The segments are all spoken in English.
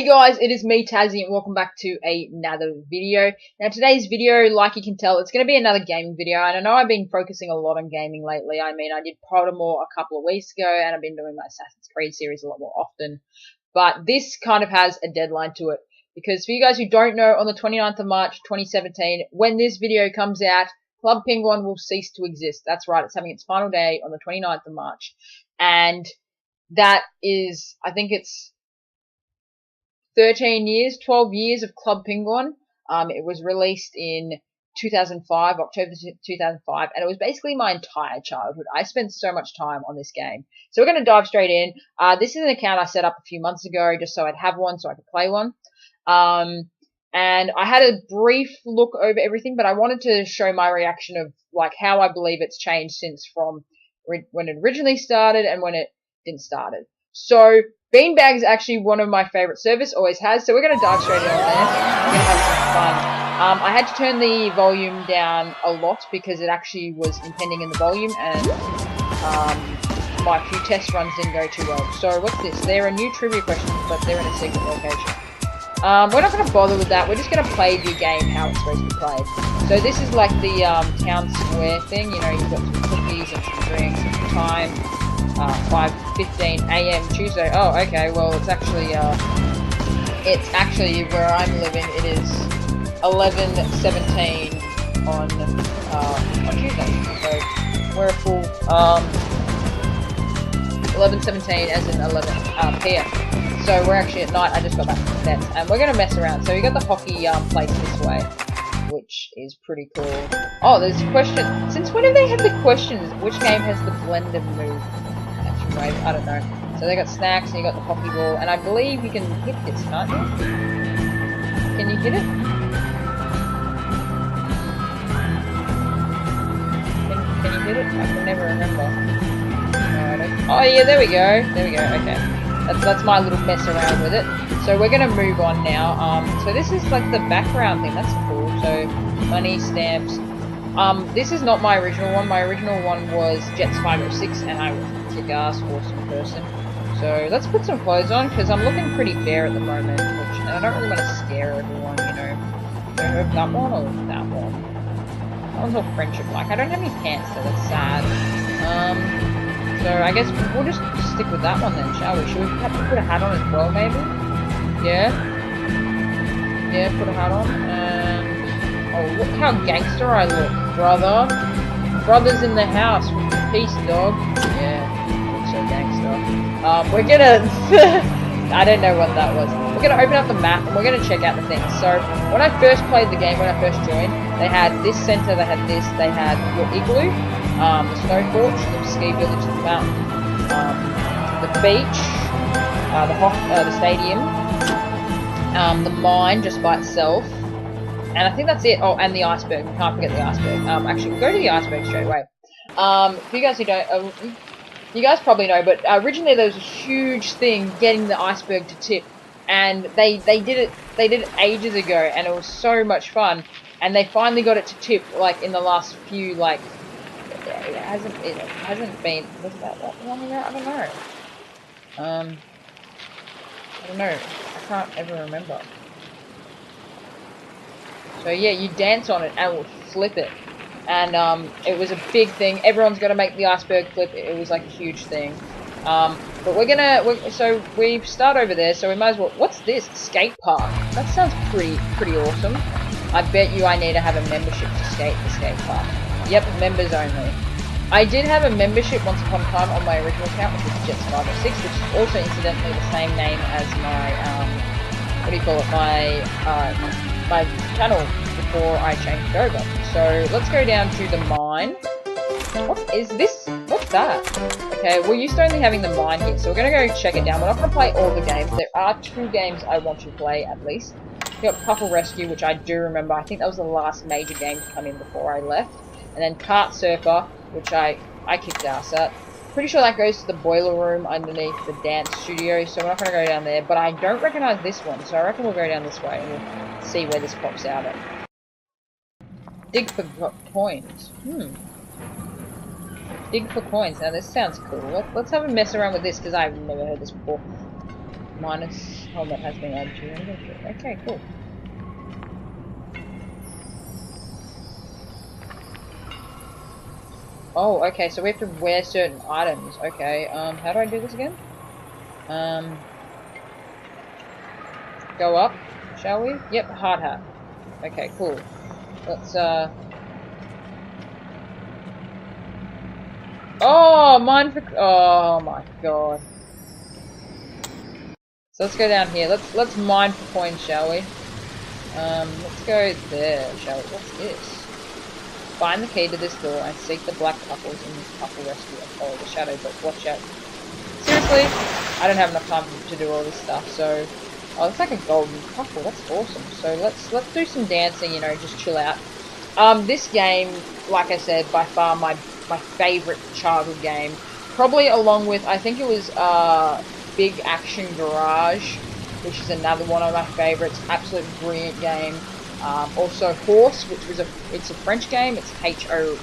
Hey guys, it is me, Tazzy, and welcome back to another video. Now today's video, like you can tell, it's going to be another gaming video, and I know I've been focusing a lot on gaming lately. I mean, I did Pottermore a couple of weeks ago, and I've been doing my Assassin's Creed series a lot more often. But this kind of has a deadline to it, because for you guys who don't know, on the 29th of March 2017, when this video comes out, Club Penguin will cease to exist. That's right, it's having its final day on the 29th of March. And that is, I think it's 12 years of Club Penguin. It was released in 2005, October 2005, and it was basically my entire childhood. I spent so much time on this game. So we're going to dive straight in. This is an account I set up a few months ago just so I'd have one so I could play one. And I had a brief look over everything, but I wanted to show my reaction of like how I believe it's changed since from when it originally started and when it didn't started. So Beanbag is actually one of my favorite servers, always has, so we're going to dive straight in on there. We're going to have some fun. I had to turn the volume down a lot because it actually was impending in the volume, and my few test runs didn't go too well. So what's this? There are new trivia questions, but they're in a secret location. We're not going to bother with that, we're just going to play the game how it's supposed to be played. So this is like the town square thing, you know, you've got some cookies and some drinks and some time. 5:15 AM Tuesday. Oh, okay. Well, it's actually where I'm living. It is 11:17 on Tuesday. So we're a full 11:17 as in 11 PM. So we're actually at night. I just got back from bed, and we're gonna mess around. So we got the hockey place this way, which is pretty cool. Oh, there's a question. Since when have they had the questions? Which game has the blended move? I don't know. So they got snacks and you got the hockey ball, and I believe you can hit this, can't you? Can you hit it? Can you hit it? I can never remember. No, oh yeah, there we go. There we go. Okay, that's my little mess around with it. So we're gonna move on now. So this is like the background thing. That's cool. So money, stamps. This is not my original one. My original one was Jets 506, and I was a kick-ass, awesome person. So let's put some clothes on, because I'm looking pretty bare at the moment, and I don't really want to scare everyone, you know. So that one or that one? That one's all friendship-like. I don't have any pants, so that's sad. So I guess we'll just stick with that one then, shall we? Should we have to put a hat on as well, maybe? Yeah? Yeah, put a hat on, and... oh, look how gangster I look, brother. Brother's in the house. Peace, dog. Yeah, looks so gangster. We're gonna... I don't know what that was. We're gonna open up the map and we're gonna check out the things. So, when I first played the game, when I first joined, they had this center, they had this, they had your igloo, the snow porch, the ski village, the mountain, the beach, the stadium, the mine just by itself. And I think that's it. Oh, and the iceberg. We can't forget the iceberg. Actually, we'll go to the iceberg straight away. For you guys who don't, you guys probably know, but originally there was a huge thing getting the iceberg to tip, and they did it ages ago, and it was so much fun. And they finally got it to tip, like in the last few, like it hasn't been. Was that long ago? I don't know. I don't know. I can't ever remember. So yeah, you dance on it and it will flip it, and it was a big thing. Everyone's got to make the iceberg flip. It was like a huge thing. But so we start over there. So we might as well. What's this? Skate park. That sounds pretty awesome. I bet you I need to have a membership to skate the skate park. Yep, members only. I did have a membership once upon a time on my original account, which was Jets 506, which is also incidentally the same name as my what do you call it? My channel before I changed over. So let's go down to the mine. What is this? What's that? Okay, we're used to only having the mine here, so we're gonna go check it down. We're not gonna play all the games. There are 2 games I want to play at least. We got Puffle Rescue, which I do remember. I think that was the last major game to come in before I left. And then Kart Surfer, which I kicked ass at. Pretty sure that goes to the boiler room underneath the dance studio, so we're not going to go down there. But I don't recognise this one, so I reckon we'll go down this way and we'll see where this pops out at. Dig for coins. Dig for coins. Now this sounds cool. Let's have a mess around with this, because I've never heard this before. Minus helmet has been added to your inventory. Okay, cool. Oh, okay, so we have to wear certain items. Okay, how do I do this again? Go up, shall we? Yep, hard hat. Okay, cool. Let's, oh, mine for, oh my god. So let's go down here. Let's mine for coins, shall we? Let's go there, shall we? What's this? Find the key to this door and seek the black couples in this couple rescue and follow the shadow, but watch out. Seriously? I don't have enough time to do all this stuff, so... Oh, it's like a golden couple, that's awesome. So let's do some dancing, you know, just chill out. This game, like I said, by far my favourite childhood game. Probably along with, I think it was, Big Action Garage, which is another one of my favourites. Absolute brilliant game. Also Horse, which was it's a French game. It's HOWRSE,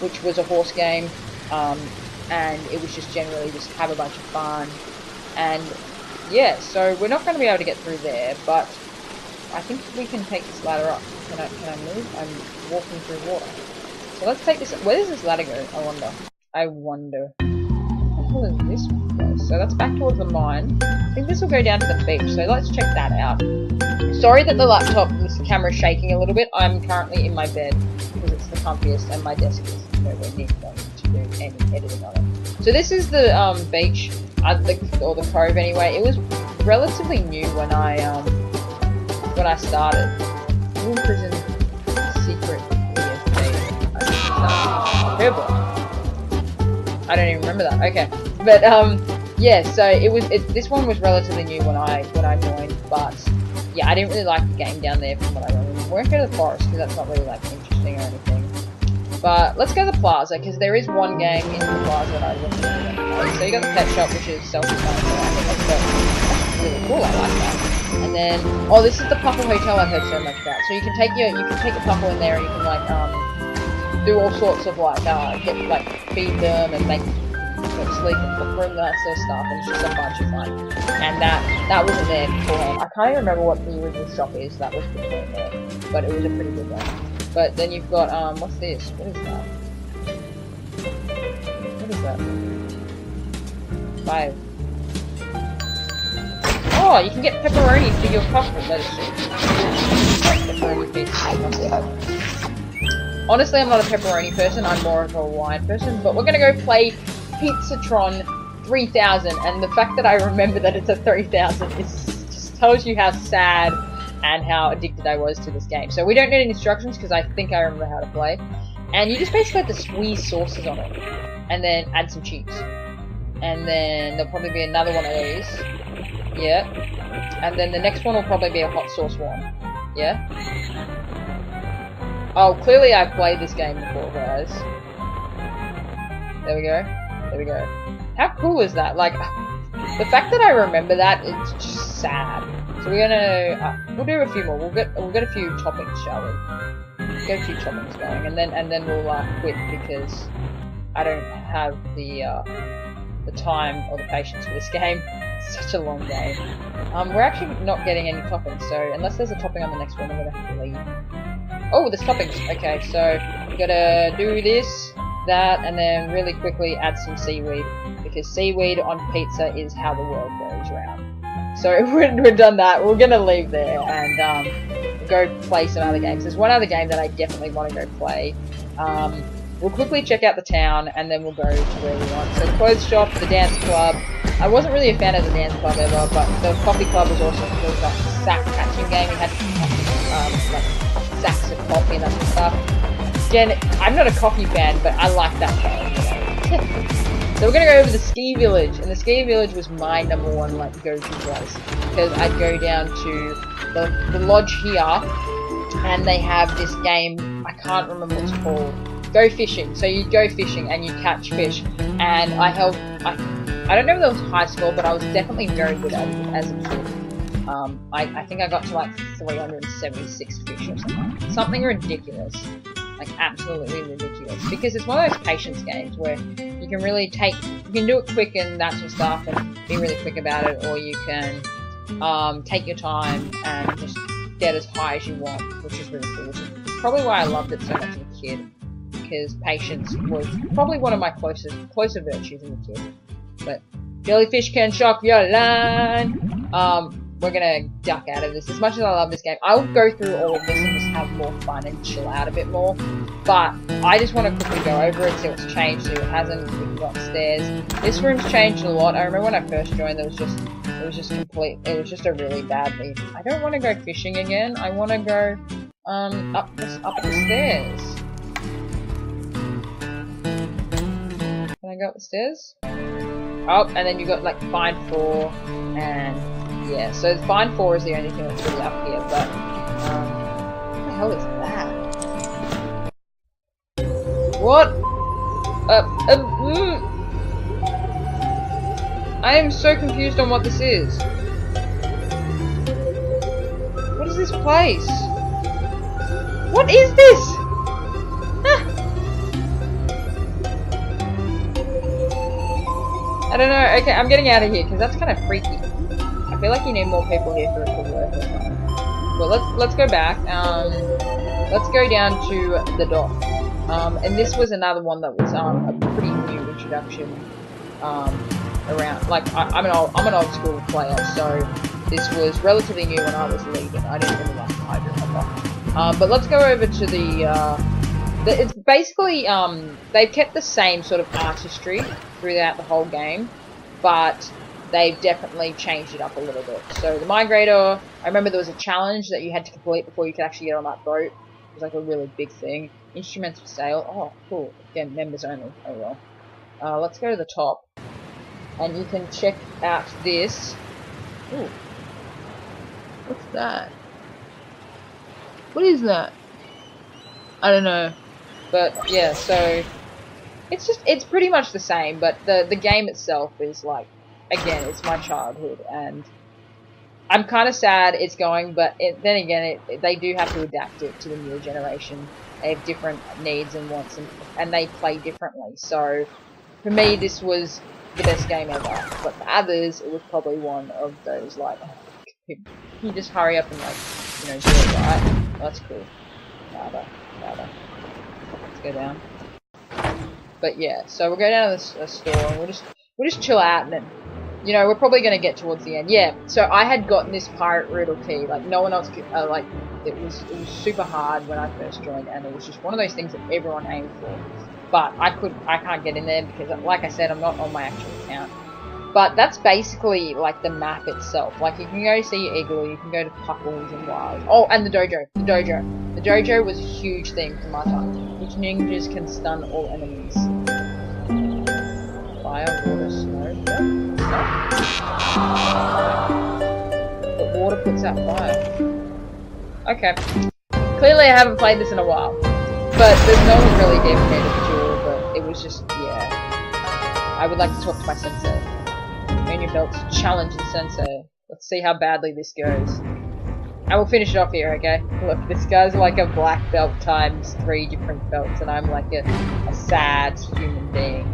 which was a horse game, and it was just generally just have a bunch of fun. And yeah, so we're not going to be able to get through there, but I think we can take this ladder up. Can I move? I'm walking through water. So let's take this. Where does this ladder go? I wonder. What the hell is this one go? So that's back towards the mine. I think this will go down to the beach, so let's check that out. Sorry that this camera is shaking a little bit. I'm currently in my bed because it's the comfiest and my desk is nowhere near going to do any editing on it. So this is the beach, or the cove anyway. It was relatively new when I started. Room prison secret I don't even remember that. Okay, but yeah. So this one was relatively new when I joined, but yeah, I didn't really like the game down there from what I remember. We won't go to the forest because that's not really like interesting or anything. But let's go to the plaza because there is one game in the plaza that I recommend. So you got the pet shop, which is self-explanatory. I think that's really cool. I like that. And then this is the Puffle Hotel I've heard so much about. So you can take your Puffle in there and you can like do all sorts of like feed them and make them sleep and cook for them, that sort of stuff, and it's just a bunch of fun. And that wasn't there beforehand. I can't even remember what the original shop is that was between there, but it was a pretty good one. But then you've got what's this? What is that? What is that? 5. Oh, you can get pepperoni for your Puffle. That is true. Pepperoni pizza. Honestly, I'm not a pepperoni person, I'm more of a wine person, but we're gonna go play Pizzatron 3000, and the fact that I remember that it's a 3000 just tells you how sad and how addicted I was to this game. So we don't need any instructions, because I think I remember how to play. And you just basically have to squeeze sauces on it, and then add some cheese. And then there'll probably be another one of these. Yeah. And then the next one will probably be a hot sauce one. Yeah? Oh, clearly I've played this game before, guys. There we go. There we go. How cool is that? Like, the fact that I remember that, it's just sad. So we're gonna, we'll do a few more. We'll get a few toppings, shall we? Get a few toppings going, and then we'll quit because I don't have the time or the patience for this game. It's such a long game. We're actually not getting any toppings, so unless there's a topping on the next one, we're gonna have to leave. Oh, there's toppings. Okay, so we gotta do this, that, and then really quickly add some seaweed, because seaweed on pizza is how the world goes round. So we're done that. We're gonna leave there and go play some other games. There's one other game that I definitely want to go play. We'll quickly check out the town, and then we'll go to where we want. So the clothes shop, the dance club. I wasn't really a fan of the dance club ever, but the coffee club was awesome. There was that sack catching game. We had like sacks of coffee and that sort of stuff. Again, I'm not a coffee fan, but I like that game. So we're gonna go over to the ski village, and the ski village was my number one like go-to place, because I'd go down to the lodge here, and they have this game. I can't remember what it's called. Go fishing. So you go fishing and you catch fish, and I don't know if that was high score, but I was definitely very good at it as a kid. I think I got to like 376 fish or something. Something ridiculous. Like absolutely ridiculous. Because it's one of those patience games where you can really take You can do it quick and that sort of stuff and be really quick about it, or you can take your time and just get as high as you want, which is really cool. Which is probably why I loved it so much as a kid, because patience was probably one of my closer virtues as a kid. But jellyfish can shock your line. We're gonna duck out of this. As much as I love this game, I will go through all of this and just have more fun and chill out a bit more. But I just want to quickly go over it, see what's changed, see what hasn't. We can go upstairs. This room's changed a lot. I remember when I first joined, it was just a really bad lead. I don't want to go fishing again. I want to go up the stairs. Can I go up the stairs? Oh, and then you got like find 4 and yeah. So find 4 is the only thing that's really up here. But what the hell is that? What? I am so confused on what this is. What is this place? What is this? I don't know. Okay, I'm getting out of here because that's kind of freaky. I feel like you need more people here for it to work or something. Well, let's go back. Let's go down to the dock. And this was another one that was a pretty new introduction. Around, like I'm an old school player, so this was relatively new when I was leaving. I didn't really like the hydro hopper. But let's go over to it's basically they've kept the same sort of artistry throughout the whole game, but they've definitely changed it up a little bit. So the migrator, I remember there was a challenge that you had to complete before you could actually get on that boat. It was like a really big thing. Instruments for sale. Oh, cool. Again, members only. Oh well. Let's go to the top. And you can check out this. Ooh. What's that? What is that? I don't know. But yeah, so it's pretty much the same, but the game itself is like, again, it's my childhood, and I'm kind of sad it's going, but then again, they do have to adapt it to the newer generation. They have different needs and wants, and they play differently. So for me, this was the best game ever, but for others, it was probably one of those like, oh, can you just hurry up and like, you know, do it right? Oh, that's cool. Nada. Let's go down. But yeah, so we'll go down to the store and we'll just chill out, and then, you know, we're probably gonna get towards the end. Yeah, so I had gotten this pirate riddle key, like no one else could, like it was super hard when I first joined, and it was just one of those things that everyone aimed for. But I can't get in there because, like I said, I'm not on my actual account. But that's basically like the map itself. Like you can go see your igloo, you can go to Puckles and Wild. Oh, and the dojo. The dojo was a huge thing for my time. Which ninjas can stun all enemies. Fire, water, snow. What? But water puts out fire. Okay. Clearly I haven't played this in a while. But there's no one really dedicated to it, but it was just, yeah. I would like to talk to my sensei. Earn your belts, challenge the sensei. Let's see how badly this goes. And we'll finish it off here, okay? Look, this guy's like a black belt times 3 different belts, and I'm like a sad human being.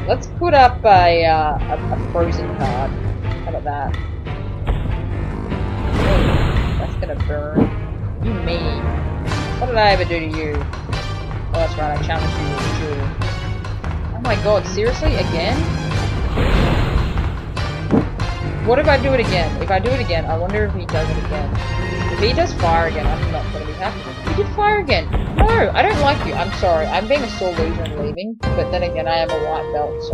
Let's put up a frozen card. How about that? Ooh, that's gonna burn. You mean. What did I ever do to you? Oh, that's right, I challenged you with a duel. Oh my god, seriously? Again? What if I do it again? If I do it again, I wonder if he does it again. If he does fire again, I'm not going to be happy. He did fire again! No, I don't like you. I'm sorry. I'm being a sore loser and leaving. But then again, I am a white belt, so...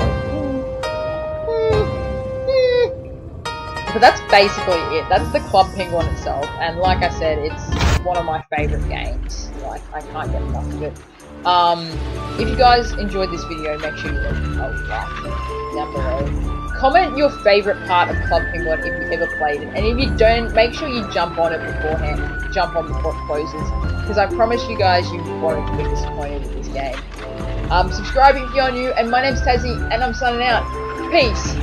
But that's basically it. That's the Club Penguin itself. And like I said, it's one of my favourite games. Like, I can't get enough of it. If you guys enjoyed this video, make sure you leave a like down below. Comment your favourite part of Club Penguin if you ever played it. And if you don't, make sure you jump on it beforehand. Jump on before it closes. Because I promise you guys, you won't be disappointed with this game. Subscribe if you're new. And my name's Tazzy, and I'm signing out. Peace!